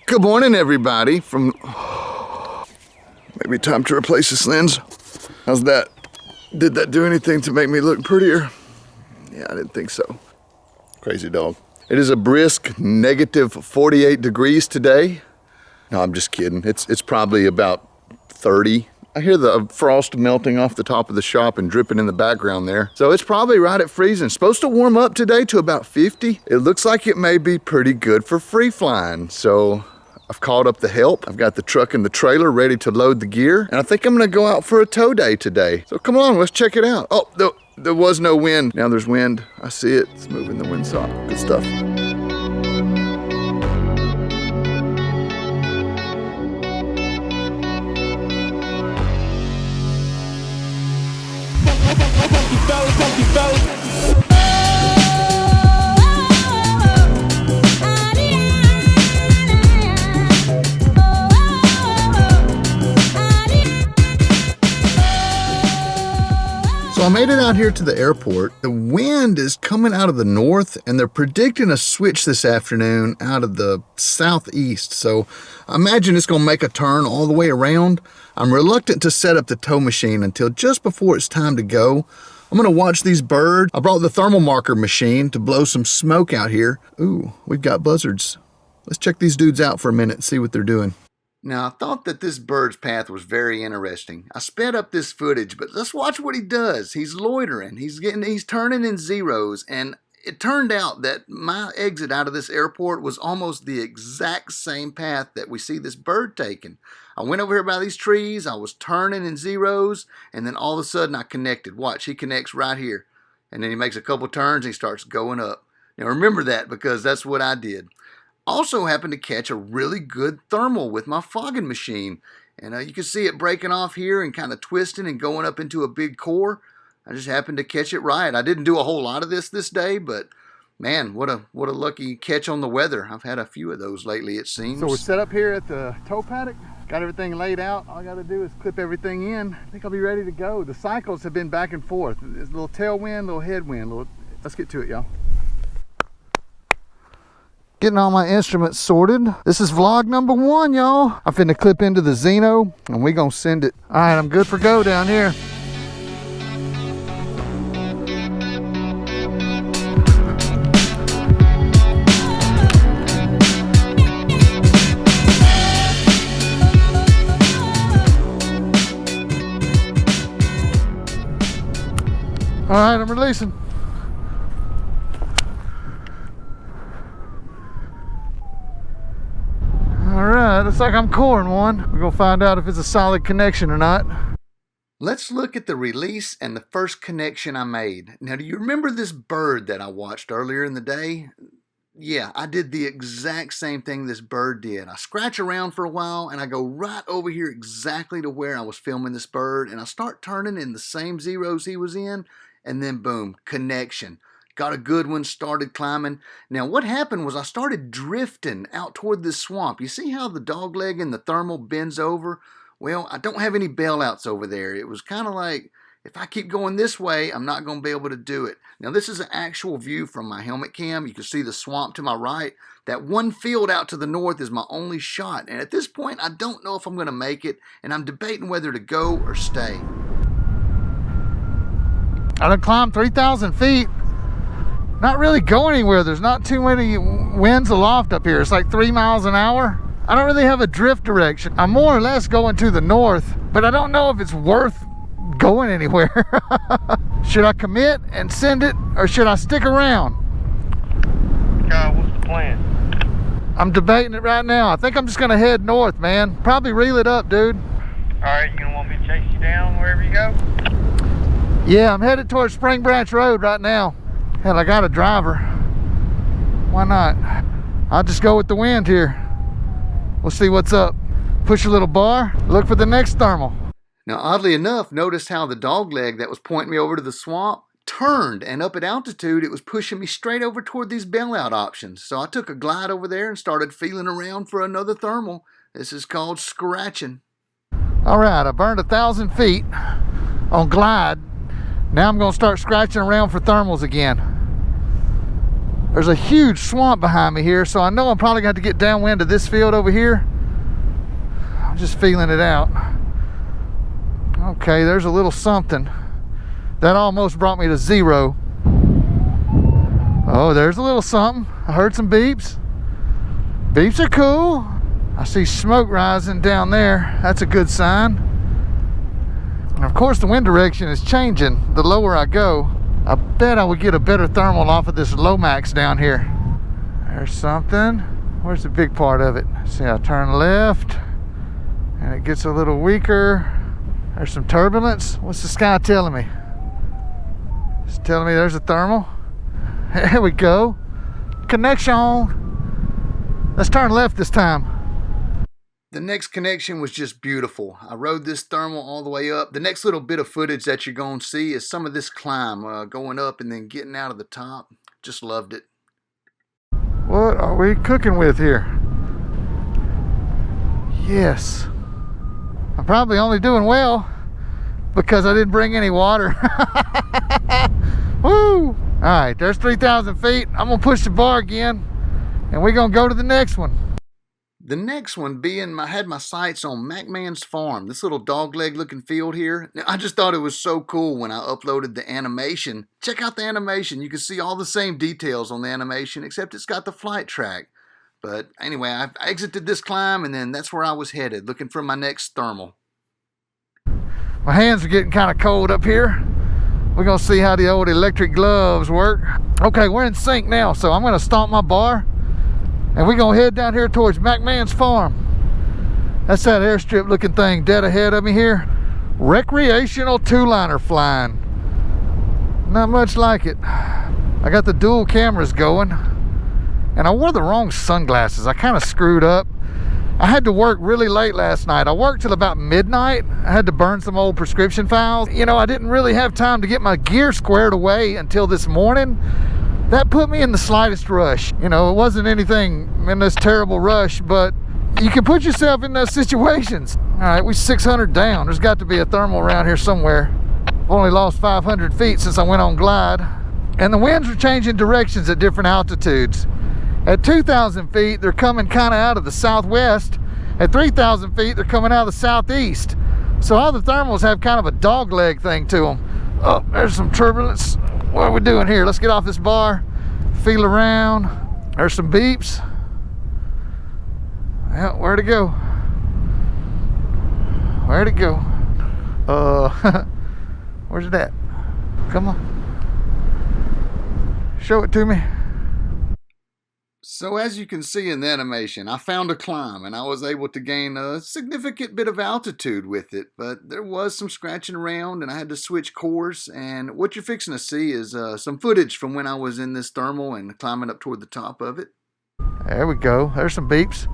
Good morning, everybody. Maybe time to replace this lens. How's that? Did that do anything to make me look prettier? Yeah, I didn't think so. Crazy dog. It is a brisk negative 48 degrees today. No, I'm just kidding. It's probably about 30. I hear the frost melting off the top of the shop and dripping in the background there. So it's probably right at freezing. It's supposed to warm up today to about 50. It looks like it may be pretty good for free flying. So I've called up the help. I've got the truck and the trailer ready to load the gear. And I think I'm gonna go out for a tow day today. So come on, let's check it out. Oh, there was no wind. Now there's wind. I see it. It's moving the windsock. Good stuff. So I made it out here to the airport. The wind is coming out of the north and they're predicting a switch this afternoon out of the southeast. So I imagine it's gonna make a turn all the way around. I'm reluctant to set up the tow machine until just before it's time to go. I'm gonna watch these birds. I brought the thermal marker machine to blow some smoke out here. Ooh, we've got buzzards. Let's check these dudes out for a minute and see what they're doing. Now, I thought that this bird's path was very interesting. I sped up this footage, but let's watch what he does. He's loitering. He's turning in zeros, and it turned out that my exit out of this airport was almost the exact same path that we see this bird taking. I went over here by these trees, I was turning in zeros, and then all of a sudden I connected. Watch, he connects right here. And then he makes a couple turns and he starts going up. Now remember that because that's what I did. Also happened to catch a really good thermal with my fogging machine. And you can see it breaking off here and kind of twisting and going up into a big core. I just happened to catch it right. I didn't do a whole lot of this day, but man, what a lucky catch on the weather. I've had a few of those lately, it seems. So we're set up here at the tow paddock. Got everything laid out. All I got to do is clip everything in. I think I'll be ready to go. The cycles have been back and forth. There's a little tailwind, a little headwind. Let's get to it, y'all. Getting all my instruments sorted. This is vlog number 1, y'all. I'm finna clip into the Xeno and we gonna send it. All right, I'm good for go down here. All right, I'm releasing. All right, looks like I'm coring one. We're gonna find out if it's a solid connection or not. Let's look at the release and the first connection I made. Now, do you remember this bird that I watched earlier in the day? Yeah, I did the exact same thing this bird did. I scratch around for a while and I go right over here exactly to where I was filming this bird and I start turning in the same zeros he was in and then boom, connection. Got a good one, started climbing. Now what happened was I started drifting out toward this swamp. You see how the dog leg in the thermal bends over? Well, I don't have any bailouts over there. It was kind of like, if I keep going this way, I'm not going to be able to do it. Now this is an actual view from my helmet cam. You can see the swamp to my right. That one field out to the north is my only shot. And at this point, I don't know if I'm going to make it. And I'm debating whether to go or stay. I done climbed 3,000 feet. Not really going anywhere. There's not too many winds aloft up here. It's like 3 miles an hour. I don't really have a drift direction. I'm more or less going to the north, but I don't know if it's worth going anywhere. Should I commit and send it, or should I stick around? What's the plan? I'm debating it right now. I think I'm just gonna head north, man. Probably reel it up, dude. All right, you gonna want me to chase you down wherever you go? Yeah, I'm headed towards Spring Branch Road right now. Hell, I got a driver. Why not? I'll just go with the wind here. We'll see what's up. Push a little bar, look for the next thermal. Now, oddly enough, notice how the dog leg that was pointing me over to the swamp turned, and up at altitude, it was pushing me straight over toward these bailout options. So I took a glide over there and started feeling around for another thermal. This is called scratching. All right, I burned 1,000 feet on glide. Now I'm gonna start scratching around for thermals again. There's a huge swamp behind me here, so I know I'm probably going to have to get downwind of this field over here. I'm just feeling it out. Okay, there's a little something. That almost brought me to 0. Oh, there's a little something. I heard some beeps. Beeps are cool. I see smoke rising down there. That's a good sign. And of course, the wind direction is changing the lower I go. I bet I would get a better thermal off of this Lomax down here. There's something. Where's the big part of it? See, I turn left and it gets a little weaker. There's some turbulence. What's the sky telling me? It's telling me there's a thermal. Here we go. Connection. Let's turn left this time. The next connection was just beautiful. I rode this thermal all the way up. The next little bit of footage that you're going to see is some of this climb, going up and then getting out of the top. Just loved it. What are we cooking with here? Yes. I'm probably only doing well because I didn't bring any water. Woo! Alright, there's 3,000 feet. I'm going to push the bar again and we're going to go to the next one. The next one being, I had my sights on MacMan's farm, this little dogleg looking field here. Now, I just thought it was so cool when I uploaded the animation. Check out the animation. You can see all the same details on the animation, except it's got the flight track. But anyway, I exited this climb and then that's where I was headed, looking for my next thermal. My hands are getting kind of cold up here. We're going to see how the old electric gloves work. Okay, we're in sync now, so I'm going to stomp my bar. And we're going to head down here towards MacMan's farm. That's that airstrip looking thing dead ahead of me here. Recreational two-liner flying. Not much like it. I got the dual cameras going. And I wore the wrong sunglasses. I kind of screwed up. I had to work really late last night. I worked till about midnight. I had to burn some old prescription files. You know, I didn't really have time to get my gear squared away until this morning. That put me in the slightest rush. You know, it wasn't anything in this terrible rush, but you can put yourself in those situations. All right, we're 600 down. There's got to be a thermal around here somewhere. I've only lost 500 feet since I went on glide. And the winds are changing directions at different altitudes. At 2,000 feet, they're coming kind of out of the southwest. At 3,000 feet, they're coming out of the southeast. So all the thermals have kind of a dog leg thing to them. Oh, there's some turbulence. What are we doing here? Let's get off this bar, feel around. There's some beeps. Yeah, where'd it go? Where'd it go? Where's it at? Come on. Show it to me. So as you can see in the animation, I found a climb and I was able to gain a significant bit of altitude with it, but there was some scratching around and I had to switch course. And what you're fixing to see is some footage from when I was in this thermal and climbing up toward the top of it. There we go. There's some beeps.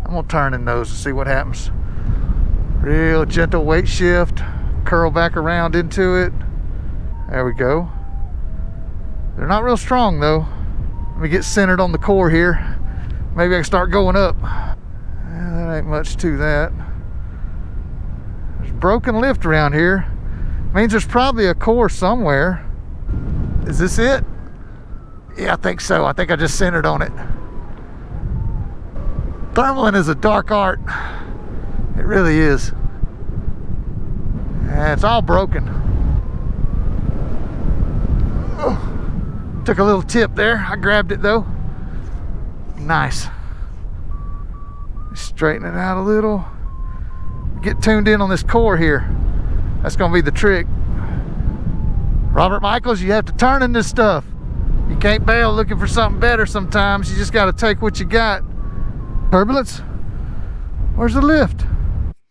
I'm gonna turn in those to see what happens. Real gentle weight shift, curl back around into it. There we go. They're not real strong though. Let me get centered on the core here. Maybe I can start going up. That ain't much to that. There's broken lift around here. Means there's probably a core somewhere. Is this it? Yeah, I think so. I think I just centered on it. Thermaling is a dark art. It really is. And it's all broken. Oh. Took a little tip there. I grabbed it though. Nice. Straighten it out a little. Get tuned in on this core here. That's gonna be the trick. Robert Michaels, you have to turn in this stuff. You can't bail looking for something better sometimes. You just gotta take what you got. Turbulence? Where's the lift?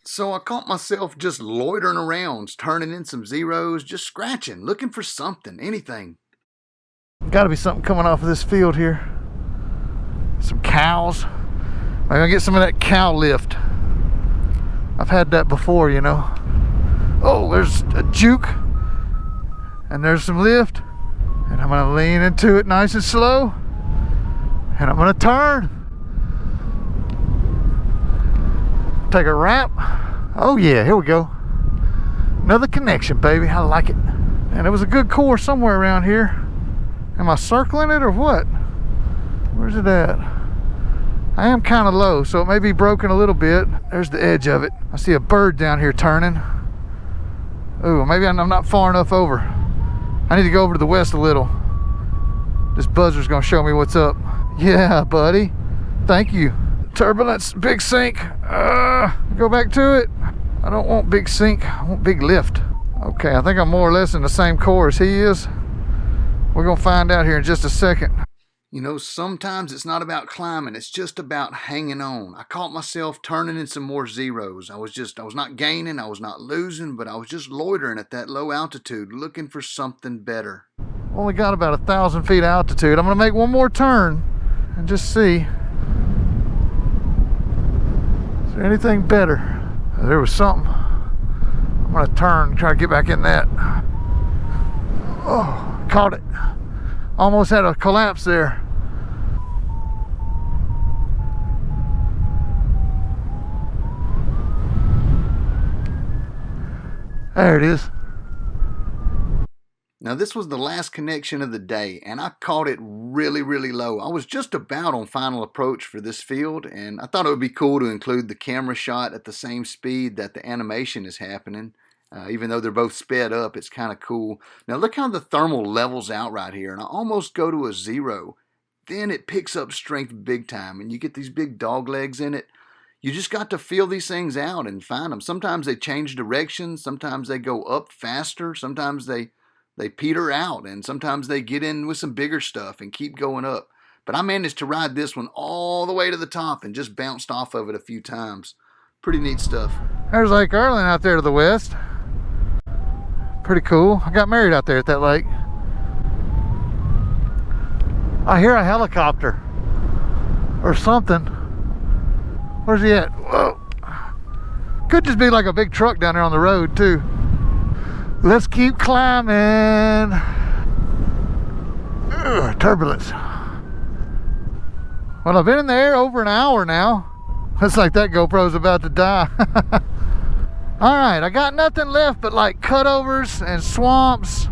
So I caught myself just loitering around, turning in some zeros, just scratching, looking for something, anything. Got to be something coming off of this field here. Some cows. I'm gonna get some of that cow lift. I've had that before, you know. Oh, there's a juke. And there's some lift. And I'm gonna lean into it nice and slow. And I'm gonna turn. Take a wrap. Oh yeah, here we go. Another connection, baby. I like it. And it was a good core somewhere around here. Am I circling it or what? Where's it at? I am kind of low, so it may be broken a little bit. There's the edge of it. I see a bird down here turning. Ooh, maybe I'm not far enough over. I need to go over to the west a little. This buzzer's gonna show me what's up. Yeah, buddy. Thank you. Turbulence, big sink. Go back to it. I don't want big sink, I want big lift. Okay, I think I'm more or less in the same core as he is. We're gonna find out here in just a second. You know, sometimes it's not about climbing, it's just about hanging on. I caught myself turning in some more zeros. I was not gaining, I was not losing, but I was just loitering at that low altitude, looking for something better. Only got about 1,000 feet altitude. I'm gonna make one more turn and just see. Is there anything better? There was something. I'm gonna turn and try to get back in that. Oh, caught it. Almost had a collapse there. There it is. Now this was the last connection of the day, and I caught it really, really low. I was just about on final approach for this field, and I thought it would be cool to include the camera shot at the same speed that the animation is happening. Even though they're both sped up, it's kind of cool. Now look how the thermal levels out right here, and I almost go to a 0. Then it picks up strength big time, and you get these big dog legs in it. You just got to feel these things out and find them. Sometimes they change direction, sometimes they go up faster, sometimes they peter out, and sometimes they get in with some bigger stuff and keep going up. But I managed to ride this one all the way to the top and just bounced off of it a few times. Pretty neat stuff. There's Lake Erland out there to the west. Pretty cool. I got married out there at that lake. I hear a helicopter or something. Where's he at? Whoa. Could just be like a big truck down there on the road too. Let's keep climbing. Ugh, turbulence. Well, I've been in the air over an hour now. Looks like that GoPro's about to die. All right, I got nothing left but like cutovers and swamps.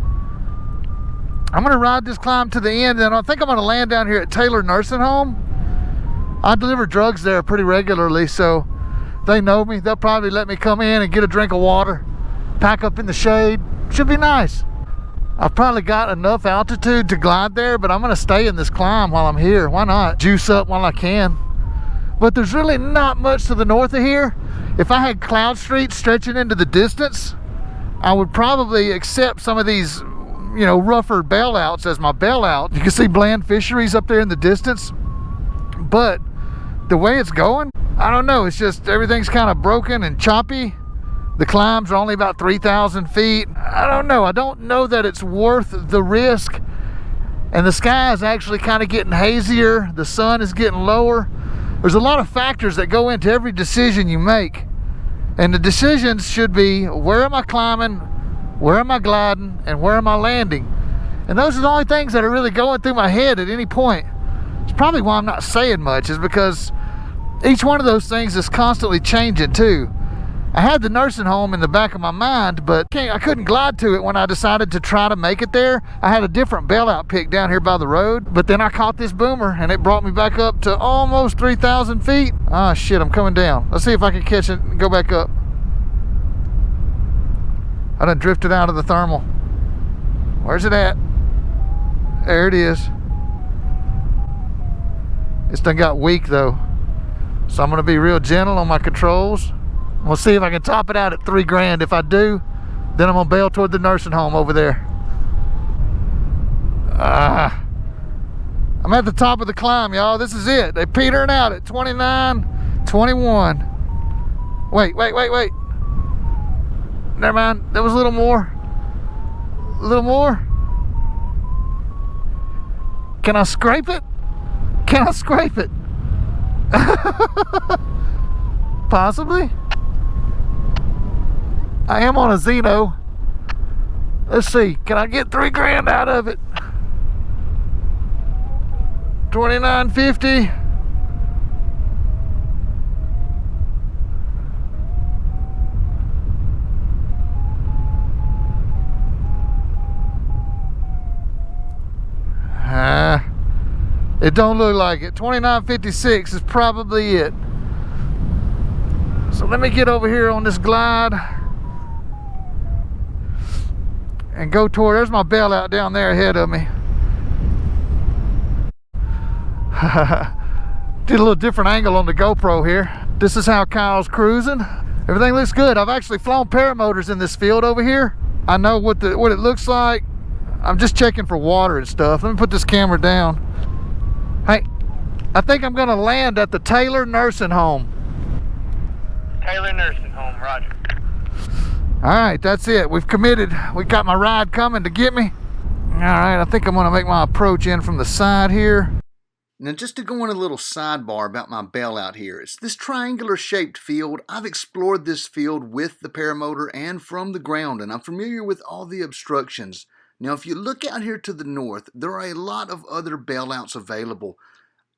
I'm gonna ride this climb to the end, and I think I'm gonna land down here at Taylor Nursing Home. I deliver drugs there pretty regularly, so they know me. They'll probably let me come in and get a drink of water, pack up in the shade. Should be nice. I've probably got enough altitude to glide there, but I'm gonna stay in this climb while I'm here. Why not? Juice up while I can. But there's really not much to the north of here. If I had Cloud Street stretching into the distance, I would probably accept some of these, you know, rougher bailouts as my bailout. You can see Bland Fisheries up there in the distance. But the way it's going, I don't know. It's just everything's kind of broken and choppy. The climbs are only about 3,000 feet. I don't know. I don't know that it's worth the risk. And the sky is actually kind of getting hazier. The sun is getting lower. There's a lot of factors that go into every decision you make. And the decisions should be, where am I climbing, where am I gliding, and where am I landing? And those are the only things that are really going through my head at any point. It's probably why I'm not saying much, is because each one of those things is constantly changing too. I had the nursing home in the back of my mind, but I couldn't glide to it when I decided to try to make it there. I had a different bailout pick down here by the road, but then I caught this boomer and it brought me back up to almost 3,000 feet. Ah, shit, I'm coming down. Let's see if I can catch it and go back up. I done drifted out of the thermal. Where's it at? There it is. It's done got weak though, so I'm gonna be real gentle on my controls. We'll see if I can top it out at 3 grand. If I do, then I'm gonna bail toward the nursing home over there. I'm at the top of the climb, y'all. This is it. They're petering out at 29, 21. Wait. Never mind. There was a little more. A little more. Can I scrape it? Can I scrape it? Possibly. I am on a Xeno. Let's see, can I get 3 grand out of it? 29.50. It don't look like it. 2956 is probably it. So let me get over here on this glide and go toward, there's my bailout down there ahead of me. Did a little different angle on the GoPro here. This is how Kyle's cruising. Everything looks good. I've actually flown paramotors in this field over here. I know what it looks like. I'm just checking for water and stuff. Let me put this camera down. Hey, I think I'm gonna land at the Taylor Nursing Home. Taylor Nursing Home, roger. All right, that's it. We've committed. We got my ride coming to get me. All right, I think I'm gonna make my approach in from the side here. Now, just to go on a little sidebar about my bailout here, it's this triangular shaped field. I've explored this field with the paramotor and from the ground, and I'm familiar with all the obstructions. Now, if you look out here to the north, there are a lot of other bailouts available.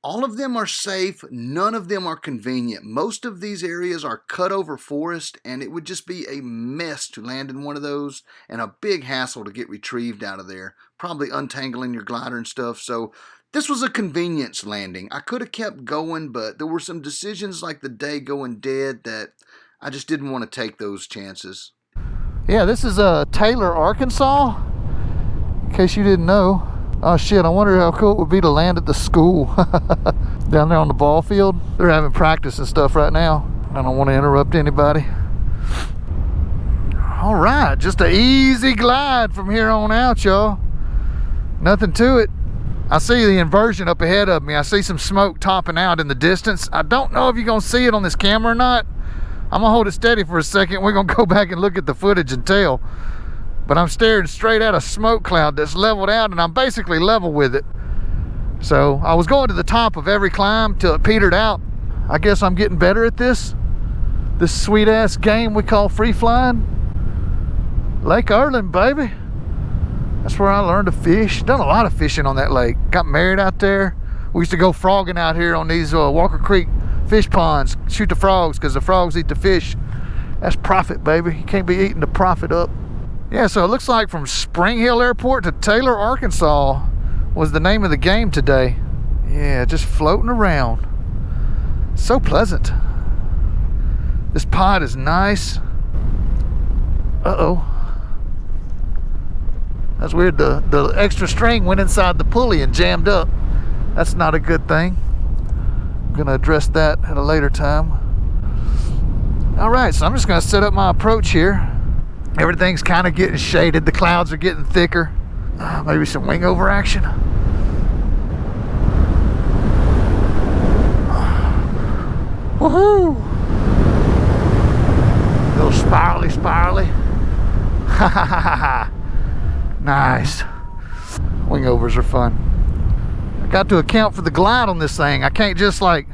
All of them are safe, none of them are convenient. Most of these areas are cut over forest, and it would just be a mess to land in one of those and a big hassle to get retrieved out of there, probably untangling your glider and stuff. So this was a convenience landing. I could have kept going, but there were some decisions like the day going dead that I just didn't want to take those chances. Yeah, this is Taylor, Arkansas, in case you didn't know. Oh shit, I wonder how cool it would be to land at the school down there on the ball field. They're having practice and stuff right now. I don't want to interrupt anybody. All right, just an easy glide from here on out, y'all. Nothing to it. I see the inversion up ahead of me. I see some smoke topping out in the distance. I don't know if you're gonna see it on this camera or not. I'm gonna hold it steady for a second. We're gonna go back and look at the footage and tell. But I'm staring straight at a smoke cloud that's leveled out, and I'm basically level with it. So I was going to the top of every climb till it petered out. I guess I'm getting better at this sweet ass game we call free flying. Lake Erland, baby. That's where I learned to fish. Done a lot of fishing on that lake. Got married out there. We used to go frogging out here on these Walker Creek fish ponds. Shoot the frogs, because the frogs eat the fish. That's profit, baby. You can't be eating the profit up. Yeah, so it looks like from Spring Hill Airport to Taylor, Arkansas was the name of the game today. Yeah, just floating around. So pleasant. This pod is nice. Uh-oh. That's weird. The extra string went inside the pulley and jammed up. That's not a good thing. I'm going to address that at a later time. All right, so I'm just going to set up my approach here. Everything's kind of getting shaded. The clouds are getting thicker. Maybe some wing over action. Woohoo! A little spirally. Ha ha ha ha. Nice. Wing overs are fun. I got to account for the glide on this thing. I can't just like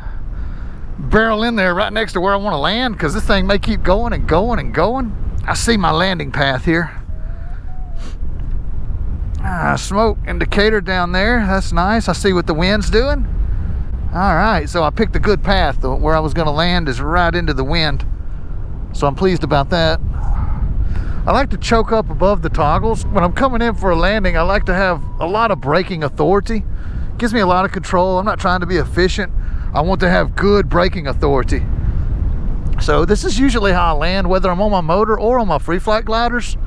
barrel in there right next to where I want to land, because this thing may keep going and going and going. I see my landing path here. Smoke indicator down there. That's nice. I see what the wind's doing. All right, so I picked a good path. Where I was going to land is right into the wind, so I'm pleased about that. I like to choke up above the toggles. When I'm coming in for a landing, I like to have a lot of braking authority. Gives me a lot of control. I'm not trying to be efficient. I want to have good braking authority. So this is usually how I land, whether I'm on my motor or on my Freeflight gliders.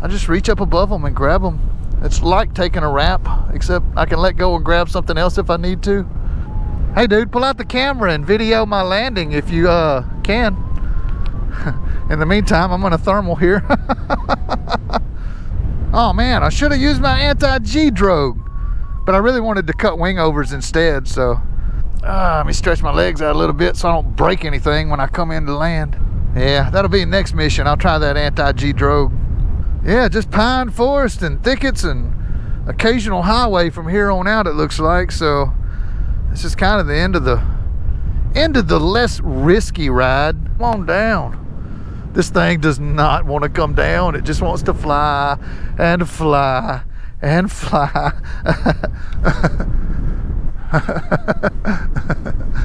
I just reach up above them and grab them. It's like taking a wrap, except I can let go and grab something else if I need to. Hey dude, pull out the camera and video my landing if you can. In the meantime, I'm gonna thermal here. Oh man, I should have used my anti-G drogue, but I really wanted to cut wing overs instead, so let me stretch my legs out a little bit so I don't break anything when I come in to land. Yeah, that'll be the next mission. I'll try that anti-G drogue. Yeah, just pine forest and thickets and occasional highway from here on out, it looks like. So this is kind of the end of the less risky ride. Come on down. This thing does not want to come down. It just wants to fly and fly and fly.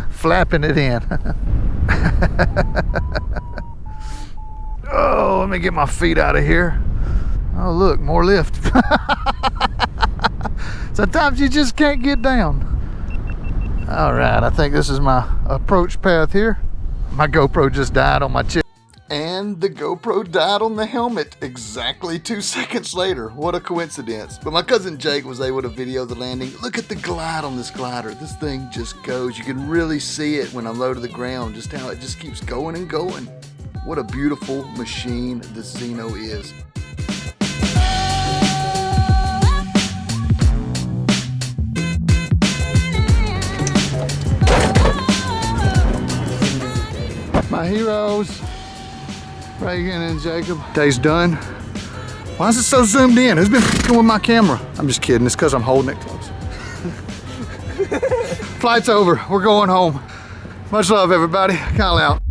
Flapping it in. Oh, let me get my feet out of here. Oh look, more lift. Sometimes you just can't get down. All right, I think this is my approach path here. My GoPro just died on my chip. And the GoPro died on the helmet exactly 2 seconds later. What a coincidence. But my cousin Jake was able to video the landing. Look at the glide on this glider. This thing just goes. You can really see it when I'm low to the ground, just how it just keeps going and going. What a beautiful machine the Xeno is. My heroes, Reagan and Jacob. Day's done. Why is it so zoomed in? Who's been f***ing with my camera? I'm just kidding, it's because I'm holding it close. Flight's over, we're going home. Much love, everybody. Kyle out.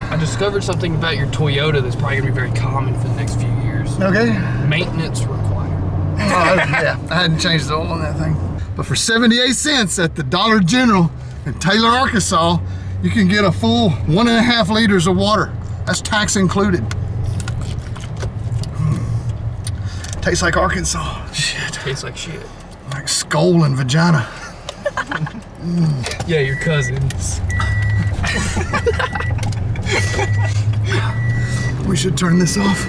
I discovered something about your Toyota that's probably gonna be very common for the next few years. Okay. Maintenance required. Yeah, I hadn't changed the oil on that thing. But for 78 cents at the Dollar General in Taylor, Arkansas, you can get a full 1.5 liters of water. That's tax included. Tastes like Arkansas. Shit. Tastes like shit. Like skull and vagina. Yeah, your cousins. We should turn this off.